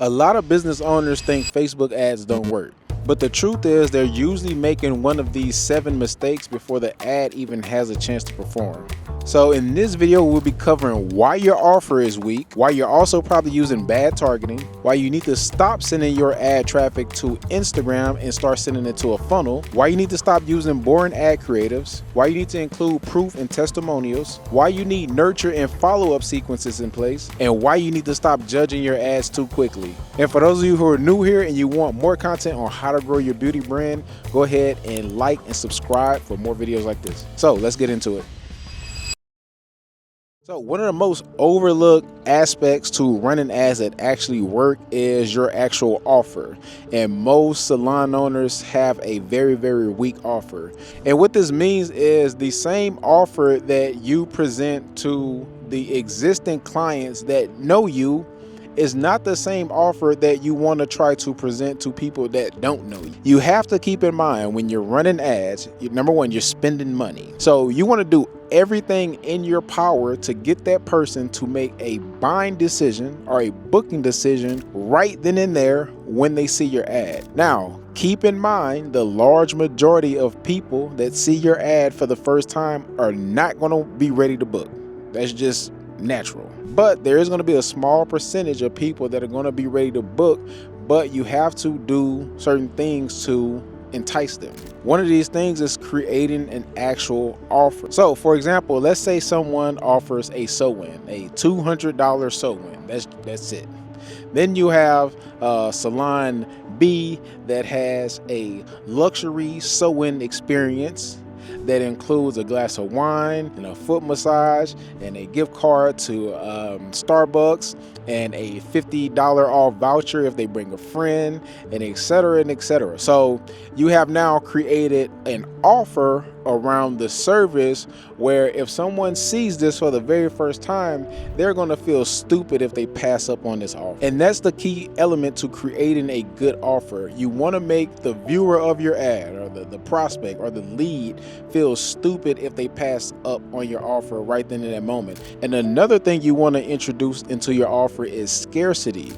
A lot of business owners think Facebook ads don't work, but the truth is they're usually making one of these 7 mistakes before the ad even has a chance to perform. So in this video, we'll be covering why your offer is weak, why you're also probably using bad targeting, why you need to stop sending your ad traffic to Instagram and start sending it to a funnel, why you need to stop using boring ad creatives, why you need to include proof and testimonials, why you need nurture and follow-up sequences in place, and why you need to stop judging your ads too quickly. And for those of you who are new here and you want more content on how to grow your beauty brand, go ahead and like and subscribe for more videos like this. So let's get into it. So one of the most overlooked aspects to running ads that actually work is your actual offer. And most salon owners have a very, very weak offer. And what this means is the same offer that you present to the existing clients that know you is not the same offer that you want to try to present to people that don't know you. You have to keep in mind when you're running ads, number one, you're spending money. So you want to do everything in your power to get that person to make a buying decision or a booking decision right then and there when they see your ad. Now, keep in mind the large majority of people that see your ad for the first time are not going to be ready to book. That's just natural. But there is going to be a small percentage of people that are going to be ready to book, but you have to do certain things to entice them. One of these things is creating an actual offer. So for example, let's say someone offers a sew-in, a $200 sew-in. That's it. Then you have Salon B that has a luxury sew-in experience that includes a glass of wine and a foot massage and a gift card to Starbucks and a $50 off voucher if they bring a friend, and etc. and etc. So you have now created an offer around the service where if someone sees this for the very first time, they're going to feel stupid if they pass up on this offer. And that's the key element to creating a good offer. You want to make the viewer of your ad or the prospect or the lead feel stupid if they pass up on your offer right then in that moment. And another thing you want to introduce into your offer is scarcity.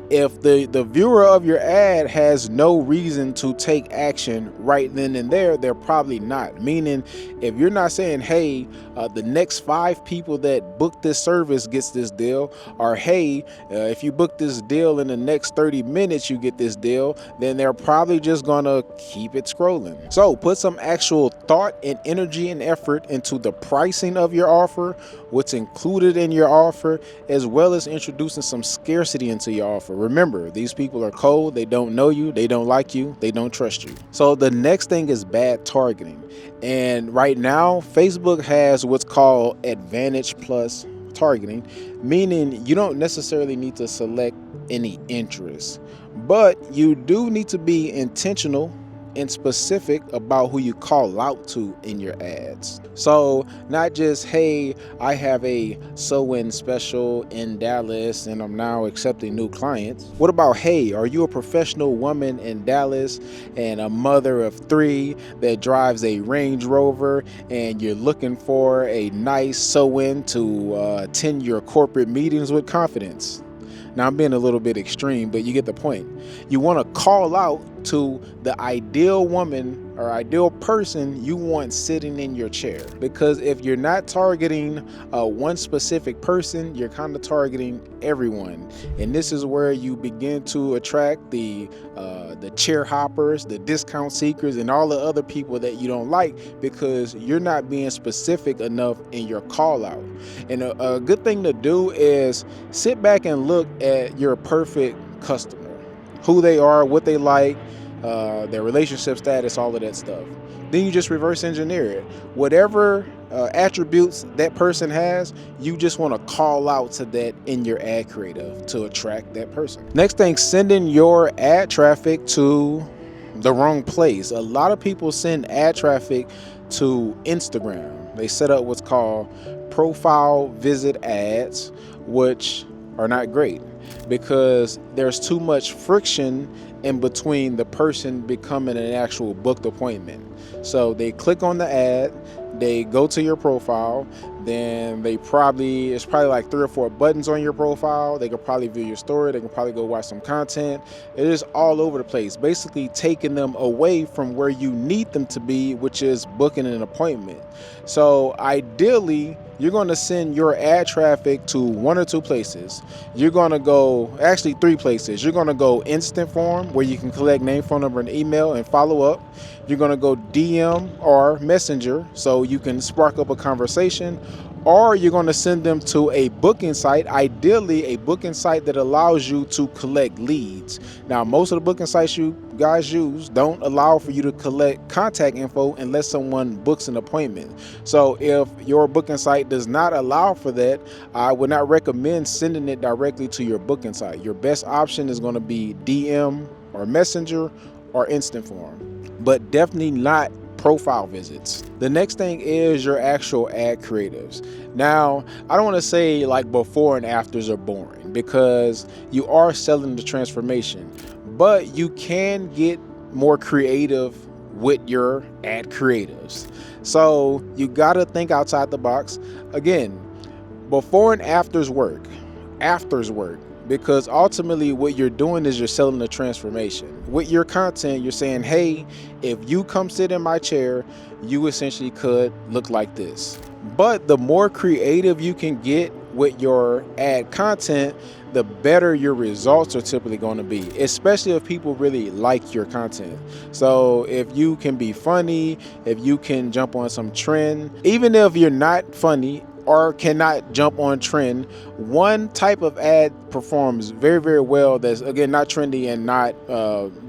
If the viewer of your ad has no reason to take action right then and there, they're probably not. Meaning, if you're not saying, hey, the next 5 people that book this service gets this deal, or hey, if you book this deal in the next 30 minutes, you get this deal, then they're probably just gonna keep it scrolling. So put some actual thought and energy and effort into the pricing of your offer, what's included in your offer, as well as introducing some scarcity into your offer. Remember, these people are cold, they don't know you, they don't like you, they don't trust you. So the next thing is bad targeting. And right now, Facebook has what's called Advantage Plus targeting, meaning you don't necessarily need to select any interest, but you do need to be intentional and specific about who you call out to in your ads. So not just, hey, I have a sew-in special in Dallas and I'm now accepting new clients. What about, hey, are you a professional woman in Dallas and a mother of 3 that drives a Range Rover and you're looking for a nice sew-in to attend your corporate meetings with confidence? Now, I'm being a little bit extreme, but you get the point. You want to call out to the ideal woman or ideal person you want sitting in your chair. Because if you're not targeting one specific person, you're kind of targeting everyone. And this is where you begin to attract the chair hoppers, the discount seekers, and all the other people that you don't like because you're not being specific enough in your call out. And a good thing to do is sit back and look at your perfect customer, who they are, what they like, their relationship status, all of that stuff. Then you just reverse engineer it. Whatever attributes that person has, you just want to call out to that in your ad creative to attract that person. Next thing, sending your ad traffic to the wrong place. A lot of people send ad traffic to Instagram. They set up what's called profile visit ads, which are not great because there's too much friction in between the person becoming an actual booked appointment. So they click on the ad, they go to your profile, then it's probably like 3 or 4 buttons on your profile. They could probably view your story. They can probably go watch some content. It is all over the place, basically taking them away from where you need them to be, which is booking an appointment. So ideally, you're going to send your ad traffic to 1 or 2 places. You're going to go, actually 3 places. You're going to go instant form, where you can collect name, phone number, and email and follow up. You're going to go DM or messenger, so you can spark up a conversation, or you're going to send them to a booking site, ideally a booking site that allows you to collect leads. Now, most of the booking sites you guys use don't allow for you to collect contact info unless someone books an appointment. So if your booking site does not allow for that, I would not recommend sending it directly to your booking site. Your best option is going to be DM or messenger or instant form, but definitely not profile visits. The next thing is your actual ad creatives. Now, I don't want to say like before and afters are boring, because you are selling the transformation, but you can get more creative with your ad creatives. So you got to think outside the box. Again, before and afters work. Afters work. Because ultimately what you're doing is you're selling the transformation. With your content, you're saying, hey, if you come sit in my chair, you essentially could look like this. But the more creative you can get with your ad content, the better your results are typically going to be, especially if people really like your content. So if you can be funny, if you can jump on some trend, even if you're not funny or cannot jump on trend, one type of ad performs very, very well that's, again, not trendy and not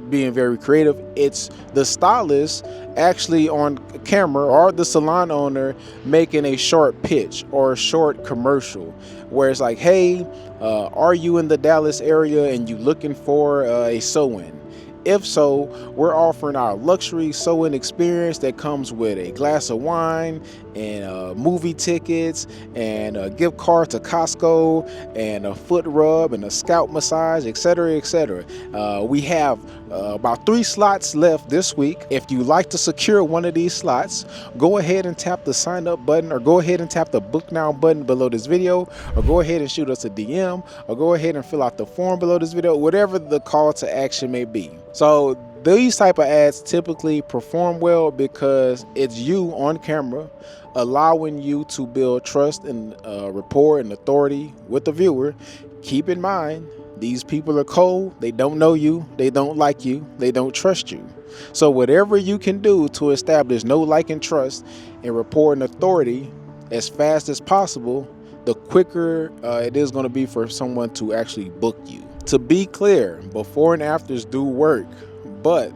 being very creative. It's the stylist actually on camera, or the salon owner making a short pitch or a short commercial where it's like, hey, are you in the Dallas area and you looking for a sew-in? If so, we're offering our luxury sew-in experience that comes with a glass of wine and movie tickets and a gift card to Costco and a foot rub and a scalp massage, etc., etc. We have about 3 slots left this week. If you like to secure one of these slots, go ahead and tap the sign up button, or go ahead and tap the book now button below this video, or go ahead and shoot us a DM, or go ahead and fill out the form below this video, whatever the call to action may be. So these type of ads typically perform well because it's you on camera, allowing you to build trust and rapport and authority with the viewer. Keep in mind, these people are cold. They don't know you. They don't like you. They don't trust you. So whatever you can do to establish know, like, and trust and rapport and authority as fast as possible, the quicker it is going to be for someone to actually book you. To be clear, before and afters do work, but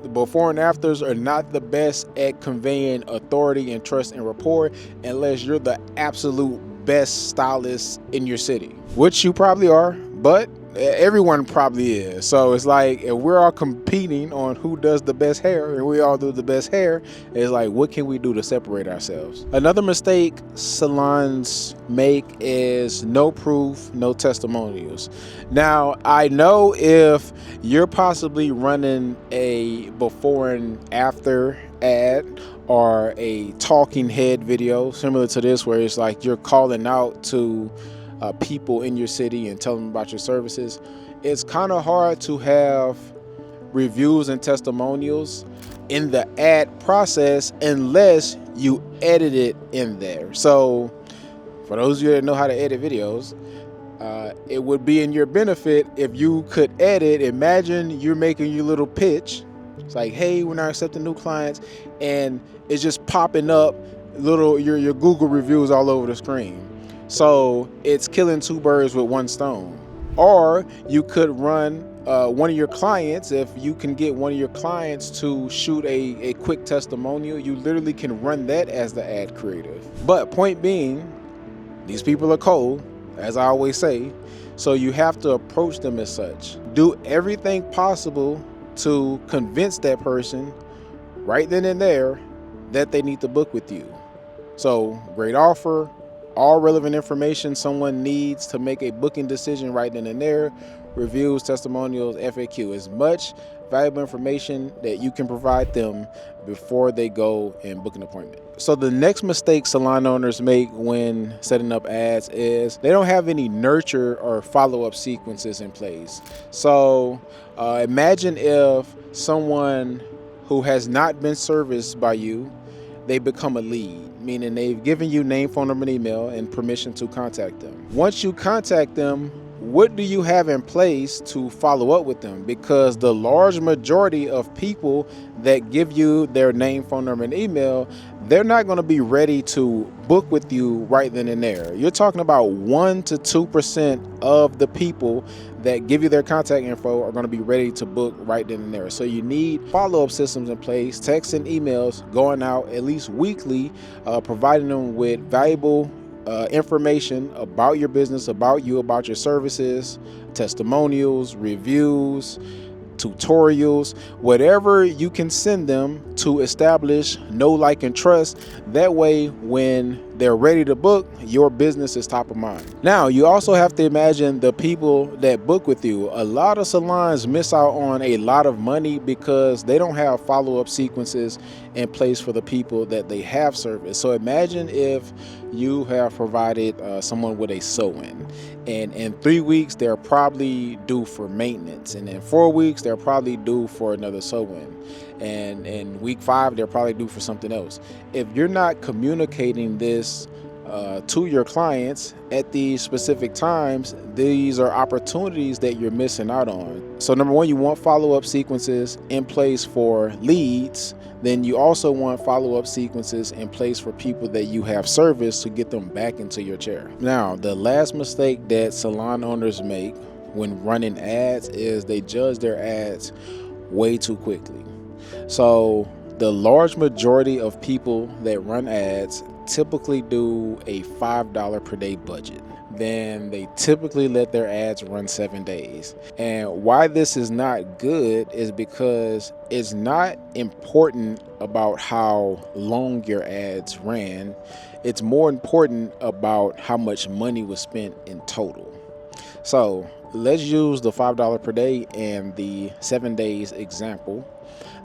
the before and afters are not the best at conveying authority and trust and rapport unless you're the absolute best stylist in your city, which you probably are, but everyone probably is. So it's like, if we're all competing on who does the best hair and we all do the best hair, it's like, what can we do to separate ourselves? Another mistake salons make is no proof, no testimonials. Now, I know if you're possibly running a before and after ad or a talking head video similar to this, where it's like you're calling out to people in your city and tell them about your services, it's kind of hard to have reviews and testimonials in the ad process unless you edit it in there. So for those of you that know how to edit videos, it would be in your benefit if you could edit. Imagine you're making your little pitch. It's like, hey, we're not accepting new clients, and it's just popping up little your Google reviews all over the screen. So it's killing 2 birds with 1 stone. Or you could run one of your clients. If you can get one of your clients to shoot a quick testimonial, you literally can run that as the ad creative. But point being, these people are cold, as I always say, so you have to approach them as such. Do everything possible to convince that person right then and there that they need to book with you. So great offer, all relevant information someone needs to make a booking decision right then and there, reviews, testimonials, FAQ, as much valuable information that you can provide them before they go and book an appointment. So the next mistake salon owners make when setting up ads is they don't have any nurture or follow-up sequences in place. So imagine if someone who has not been serviced by you, they become a lead, meaning they've given you name, phone number, and email and permission to contact them. Once you contact them, what do you have in place to follow up with them? Because the large majority of people that give you their name, phone number, and email, they're not going to be ready to book with you right then and there. You're talking about 1 to 2% of the people that give you their contact info are going to be ready to book right then and there. So you need follow-up systems in place, texts and emails going out at least weekly, providing them with valuable information about your business, about you, about your services, testimonials, reviews, tutorials, whatever you can send them to establish know, like, and trust. That way, when they're ready to book, your business is top of mind. Now, you also have to imagine the people that book with you. A lot of salons miss out on a lot of money because they don't have follow-up sequences in place for the people that they have serviced. So imagine if you have provided someone with a sew-in, and in 3 weeks they're probably due for maintenance, and in 4 weeks they're probably due for another sew-in, and in week 5 they're probably due for something else. If you're not communicating this to your clients at these specific times, these are opportunities that you're missing out on. So number one, you want follow-up sequences in place for leads. Then you also want follow-up sequences in place for people that you have serviced to get them back into your chair. Now, the last mistake that salon owners make when running ads is they judge their ads way too quickly. So the large majority of people that run ads typically do a $5 per day budget. Then they typically let their ads run 7 days. And why this is not good is because it's not important about how long your ads ran. It's more important about how much money was spent in total. So let's use the $5 per day and the 7 days example.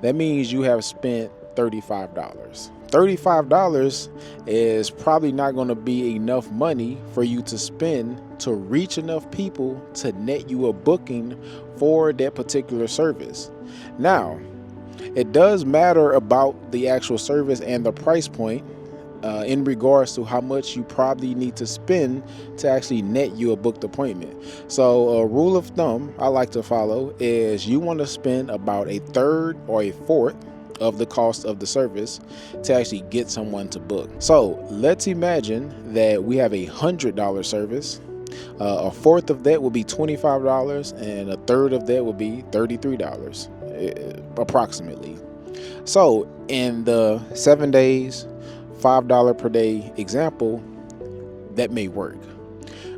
That means you have spent $35. $35 is probably not going to be enough money for you to spend to reach enough people to net you a booking for that particular service. Now, it does matter about the actual service and the price point in regards to how much you probably need to spend to actually net you a booked appointment. So a rule of thumb I like to follow is you want to spend about a third or a fourth of the cost of the service to actually get someone to book. So let's imagine that we have a $100 service. A fourth of that will be $25, and a third of that will be $33 approximately. So in the 7 days, $5 per day example, that may work.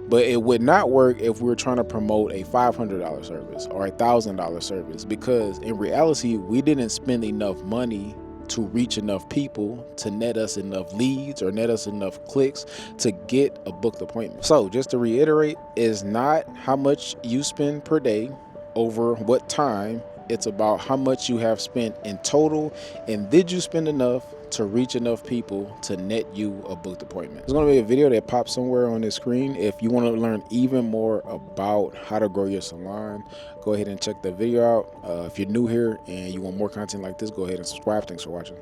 But it would not work if we were trying to promote a $500 service or a $1,000 service, because in reality, we didn't spend enough money to reach enough people to net us enough leads or net us enough clicks to get a booked appointment. So just to reiterate, is not how much you spend per day over what time. It's about how much you have spent in total, and did you spend enough to reach enough people to net you a booked appointment. There's going to be a video that pops somewhere on the screen. If you want to learn even more about how to grow your salon, go ahead and check that video out. If you're new here and you want more content like this, go ahead and subscribe. Thanks for watching.